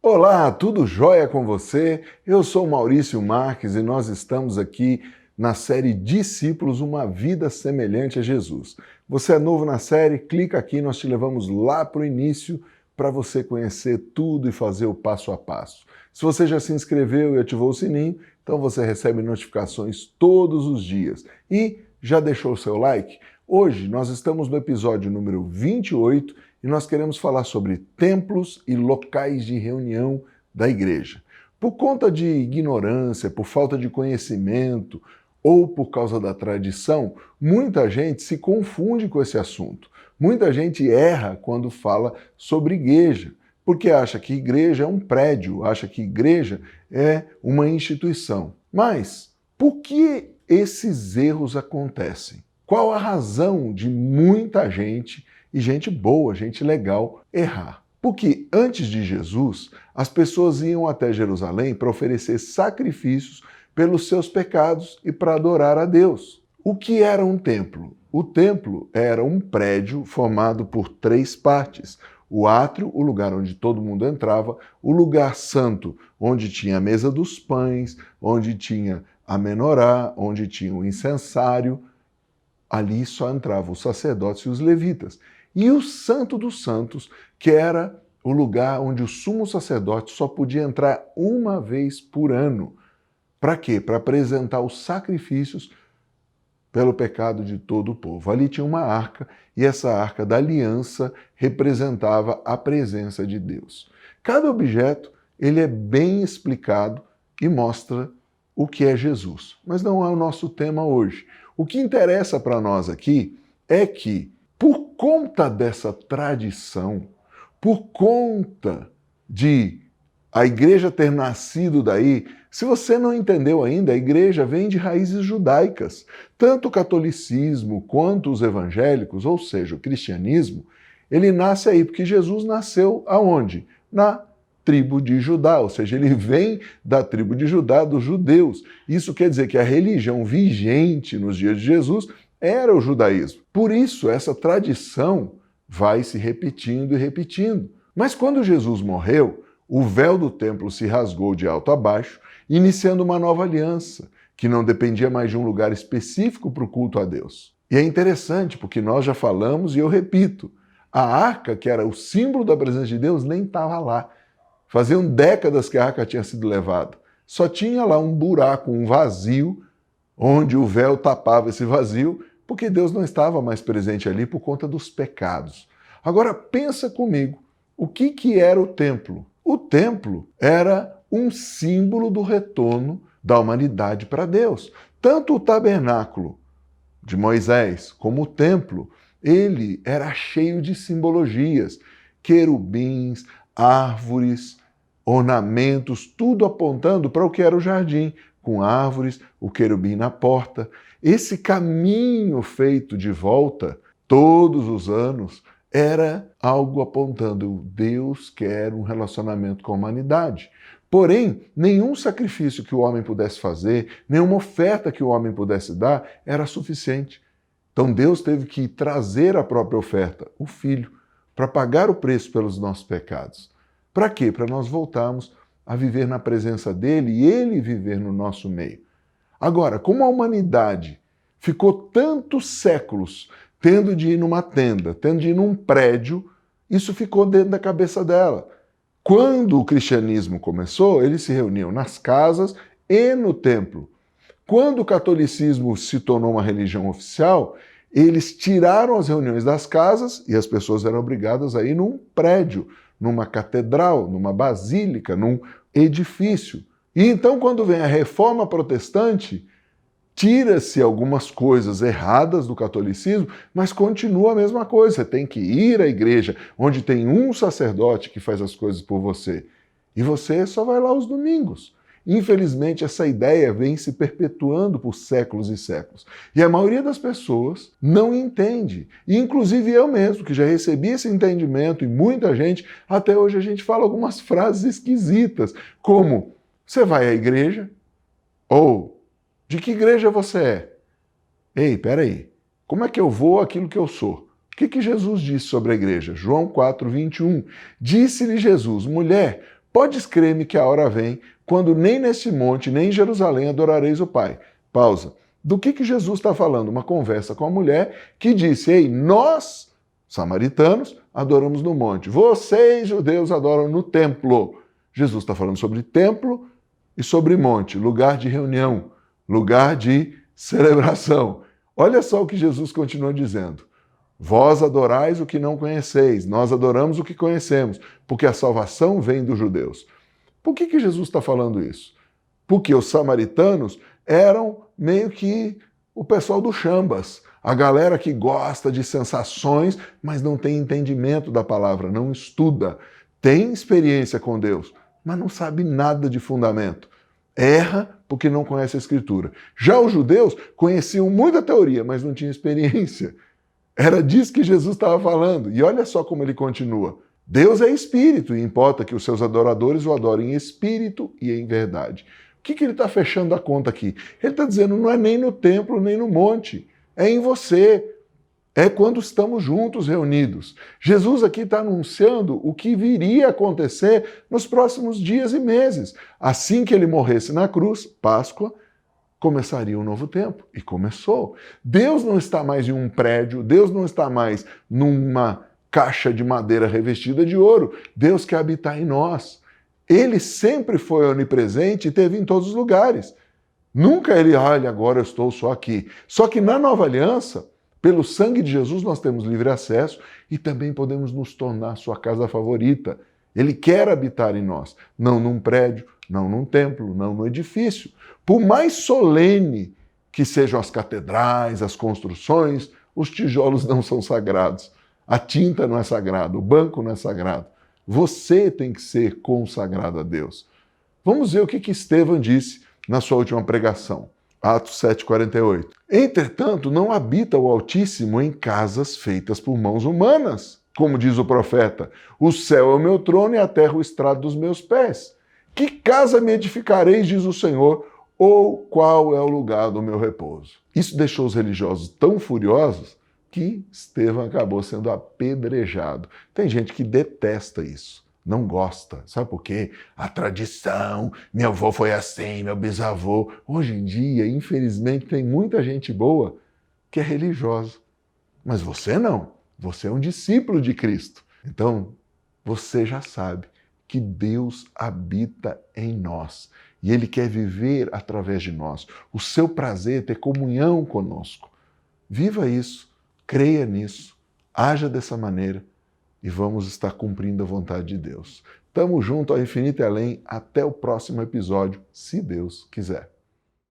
Olá, tudo jóia com você? Eu sou Maurício Marques e nós estamos aqui na série Discípulos, uma vida semelhante a Jesus. Você é novo na série? Clica aqui, nós te levamos lá para o início para você conhecer tudo e fazer o passo a passo. Se você já se inscreveu e ativou o sininho, então você recebe notificações todos os dias. E já deixou o seu like? Hoje nós estamos no episódio número 28 e nós queremos falar sobre templos e locais de reunião da igreja. Por conta de ignorância, por falta de conhecimento ou por causa da tradição, muita gente se confunde com esse assunto. Muita gente erra quando fala sobre igreja, porque acha que igreja é um prédio, acha que igreja é uma instituição. Mas por que esses erros acontecem? Qual a razão de muita gente, e gente boa, gente legal, errar? Porque antes de Jesus, as pessoas iam até Jerusalém para oferecer sacrifícios pelos seus pecados e para adorar a Deus. O que era um templo? O templo era um prédio formado por 3 partes. O átrio, o lugar onde todo mundo entrava, o lugar santo, onde tinha a mesa dos pães, onde tinha a menorá, onde tinha o incensário. Ali só entravam os sacerdotes e os levitas. E o Santo dos Santos, que era o lugar onde o sumo sacerdote só podia entrar uma vez por ano. Para quê? Para apresentar os sacrifícios pelo pecado de todo o povo. Ali tinha uma arca, e essa arca da aliança representava a presença de Deus. Cada objeto, ele é bem explicado e mostra o que é Jesus. Mas não é o nosso tema hoje. O que interessa para nós aqui é que, por conta dessa tradição, por conta de a igreja ter nascido daí, se você não entendeu ainda, a igreja vem de raízes judaicas. Tanto o catolicismo quanto os evangélicos, ou seja, o cristianismo, ele nasce aí, porque Jesus nasceu aonde? Na tribo de Judá, ou seja, ele vem da tribo de Judá, dos judeus. Isso quer dizer que a religião vigente nos dias de Jesus era o judaísmo. Por isso, essa tradição vai se repetindo e repetindo. Mas quando Jesus morreu, o véu do templo se rasgou de alto a baixo, iniciando uma nova aliança, que não dependia mais de um lugar específico para o culto a Deus. E é interessante, porque nós já falamos e eu repito, a arca, que era o símbolo da presença de Deus, nem estava lá. Faziam décadas que a arca tinha sido levada. Só tinha lá um buraco, um vazio, onde o véu tapava esse vazio, porque Deus não estava mais presente ali por conta dos pecados. Agora pensa comigo, o que era o templo? O templo era um símbolo do retorno da humanidade para Deus. Tanto o tabernáculo de Moisés como o templo, ele era cheio de simbologias, querubins, árvores, ornamentos, tudo apontando para o que era o jardim, com árvores, o querubim na porta. Esse caminho feito de volta, todos os anos, era algo apontando, Deus quer um relacionamento com a humanidade. Porém, nenhum sacrifício que o homem pudesse fazer, nenhuma oferta que o homem pudesse dar, era suficiente. Então Deus teve que trazer a própria oferta, o Filho, para pagar o preço pelos nossos pecados. Para quê? Para nós voltarmos a viver na presença dele e ele viver no nosso meio. Agora, como a humanidade ficou tantos séculos tendo de ir numa tenda, tendo de ir num prédio, isso ficou dentro da cabeça dela. Quando o cristianismo começou, eles se reuniam nas casas e no templo. Quando o catolicismo se tornou uma religião oficial, eles tiraram as reuniões das casas e as pessoas eram obrigadas a ir num prédio, numa catedral, numa basílica, num edifício. E então, quando vem a reforma protestante, tira-se algumas coisas erradas do catolicismo, mas continua a mesma coisa. Você tem que ir à igreja, onde tem um sacerdote que faz as coisas por você. E você só vai lá aos domingos. Infelizmente, essa ideia vem se perpetuando por séculos e séculos. E a maioria das pessoas não entende. E inclusive eu mesmo, que já recebi esse entendimento, e muita gente, até hoje a gente fala algumas frases esquisitas, como, você vai à igreja? Ou, de que igreja você é? Ei, peraí, como é que eu vou aquilo que eu sou? O que Jesus disse sobre a igreja? João 4, 21. Disse-lhe Jesus, mulher, Podes crer-me que a hora vem, quando nem neste monte, nem em Jerusalém adorareis o Pai. Pausa. Do que Jesus está falando? Uma conversa com a mulher que disse, ei, nós, samaritanos, adoramos no monte. Vocês, judeus, adoram no templo. Jesus está falando sobre templo e sobre monte, lugar de reunião, lugar de celebração. Olha só o que Jesus continua dizendo. Vós adorais o que não conheceis, nós adoramos o que conhecemos, porque a salvação vem dos judeus. Por que Jesus está falando isso? Porque os samaritanos eram meio que o pessoal do chambas, a galera que gosta de sensações, mas não tem entendimento da palavra, não estuda, tem experiência com Deus, mas não sabe nada de fundamento. Erra porque não conhece a Escritura. Já os judeus conheciam muita teoria, mas não tinham experiência. Era disso que Jesus estava falando. E olha só como ele continua. Deus é espírito e importa que os seus adoradores o adorem em espírito e em verdade. O que ele está fechando a conta aqui? Ele está dizendo, não é nem no templo, nem no monte. É em você. É quando estamos juntos, reunidos. Jesus aqui está anunciando o que viria a acontecer nos próximos dias e meses. Assim que ele morresse na cruz, Páscoa, começaria um novo tempo. E começou. Deus não está mais em um prédio, Deus não está mais numa caixa de madeira revestida de ouro. Deus quer habitar em nós. Ele sempre foi onipresente e esteve em todos os lugares. Nunca ele, olha, agora eu estou só aqui. Só que na nova aliança, pelo sangue de Jesus, nós temos livre acesso e também podemos nos tornar sua casa favorita. Ele quer habitar em nós, não num prédio, não num templo, não no edifício. Por mais solene que sejam as catedrais, as construções, os tijolos não são sagrados. A tinta não é sagrada, o banco não é sagrado. Você tem que ser consagrado a Deus. Vamos ver o que Estevão disse na sua última pregação. Atos 7,48. Entretanto, não habita o Altíssimo em casas feitas por mãos humanas. Como diz o profeta, o céu é o meu trono e a terra o estrado dos meus pés. Que casa me edificareis, diz o Senhor, ou qual é o lugar do meu repouso? Isso deixou os religiosos tão furiosos que Estevão acabou sendo apedrejado. Tem gente que detesta isso, não gosta. Sabe por quê? A tradição, meu avô foi assim, meu bisavô. Hoje em dia, infelizmente, tem muita gente boa que é religiosa. Mas você não. Você é um discípulo de Cristo. Então, você já sabe que Deus habita em nós. E Ele quer viver através de nós. O seu prazer é ter comunhão conosco. Viva isso, creia nisso, haja dessa maneira e vamos estar cumprindo a vontade de Deus. Tamo junto ao infinito e além. Até o próximo episódio, se Deus quiser.